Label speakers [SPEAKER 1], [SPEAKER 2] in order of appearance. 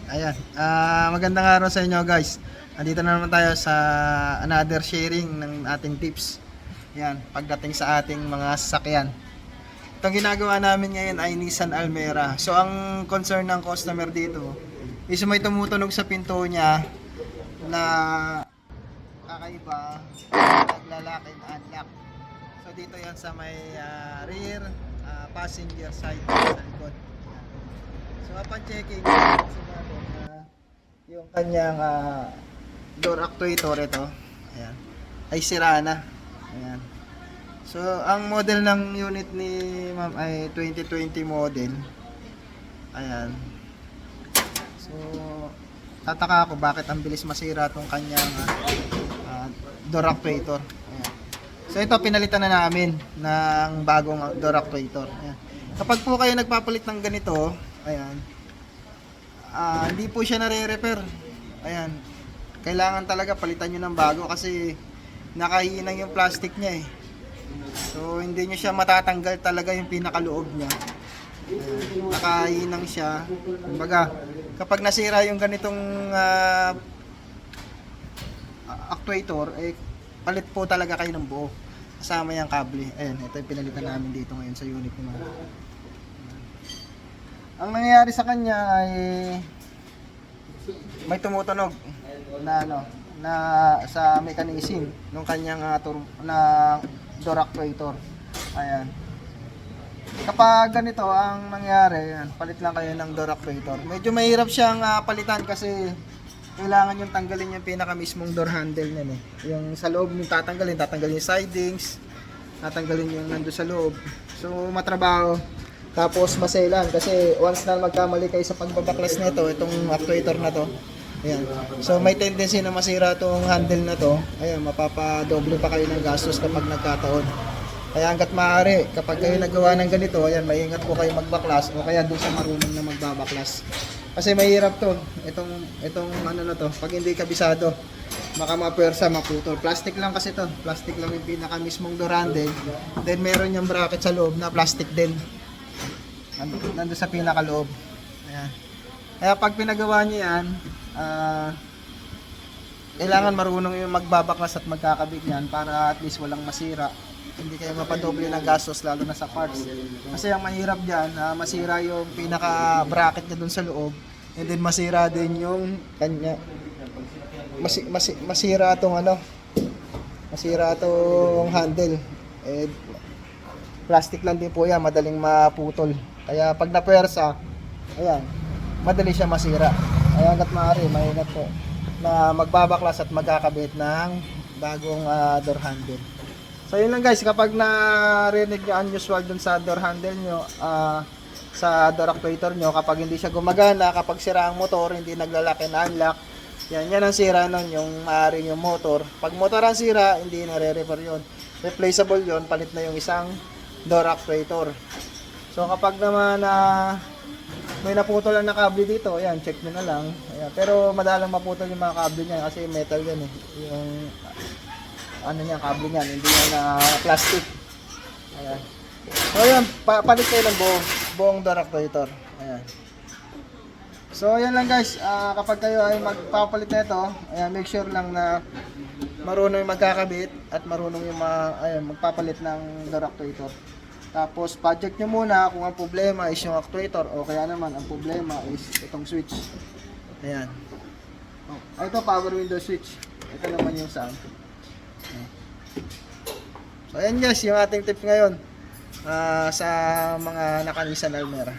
[SPEAKER 1] Ayan. Magandang araw sa inyo guys. Andito na naman tayo sa another sharing ng ating tips. Ayan, pagdating sa ating mga sasakyan. Itong ginagawa namin ngayon ay Nissan Almera. So ang concern ng customer dito is may tumutunog sa pinto niya na kakaiba, naglalak and unlock. So dito yan sa may rear passenger side sa likod. So upon checking, yung kanyang door actuator ito, ayan, ay sira na. Ayan. So ang model ng unit ni ma'am ay 2020 model. Ayan. So tataka ako bakit ang bilis masira tong kanyang door actuator. Ayan. So ito pinalitan na namin ng bagong door actuator. Ayan. Kapag po kayo nagpapalit ng ganito, ayan, hindi po siya nare-repair. Ayan. Kailangan talaga palitan nyo ng bago kasi nakahinang yung plastic niya eh. So hindi nyo siya matatanggal talaga yung pinakaloob niya. Ayan. Nakahinang siya. Kumbaga, kapag nasira yung ganitong actuator, eh, palit po talaga kayo ng buo. Kasama yung kable. Ayan, ito yung pinalitan namin dito ngayon sa unit ni Ma'am. Ang nangyayari sa kanya ay may tumutunog na sa mechanism ng kanyang na door actuator. Ayan. Kapag ganito ang nangyari, ayan, palit lang kayo ng door actuator. Medyo mahirap siyang palitan kasi kailangan yung tanggalin yung pinaka mismong door handle niyan eh. Yung sa loob yung tatanggalin yung sidings, tatanggalin yung nando sa loob. So matrabaho. Tapos maselan kasi once na magkamali kayo sa pagbabaklas nito, itong actuator na to, ayan. So may tendency na masira tong handle na to. Ayan, mapapadoble pa kayo ng gastos kapag nagkataon. Kaya hangga't maaari, kapag kayo nagawa ng ganito, ayan, maingat po kayo magbaklas o kaya doon sa marunong na magbabaklas. Kasi mahirap to, itong ano na to, pag hindi kabisado, baka mapuwersa, maputol. Plastic lang kasi to, plastic lang yung pinaka mismong door handle. Then meron yung bracket sa loob na plastic din. Nandun sa pinakaloob. Ayan. Kaya pag pinagawa niyo yan, kailangan marunong yung magbabaklas at magkakabit yan para at least walang masira. Hindi kayo mapadoble ng gastos lalo na sa parts. Kasi ang mahirap dyan, masira yung pinaka bracket niya dun sa loob, and then masira din yung kanya. Masira tong masira tong handle. Plastic lang din po yan, madaling maputol. Kaya pag napuwersa, ayan, madali siya masira. Kaya hangga't maaari, maingat po na magbabaklas at magkakabit ng bagong door handle. So yun lang guys, kapag narinig nyo unusual dun sa door handle nyo, sa door actuator nyo, kapag hindi siya gumagana, kapag sira ang motor, hindi naglalak and unlock, yan ang sira nun, yung maaaring yung motor. Pag motor ang sira, hindi nare-repair yun. Replaceable yun, palit na yung isang door actuator. So kapag naman may naputol lang na kable dito, ayan, check nyo na lang. Ayan. Pero madalang maputol yung mga kable niya kasi metal yan eh. Yung ano niya, kable niyan, hindi yan na plastic. Ayan. So ayan, palit kayo ng buong door actuator. Ayan. So ayan lang guys, kapag kayo ay magpapalit na ito, ayan, make sure lang na marunong yung magkakabit at marunong yung magpapalit ng door actuator. Tapos project nyo muna kung ang problema is yung actuator o kaya naman ang problema is itong switch. Ayan. Ito power window switch. Ito naman yung sound. So ayan guys, yung ating tip ngayon sa mga naka-Nissan Almera.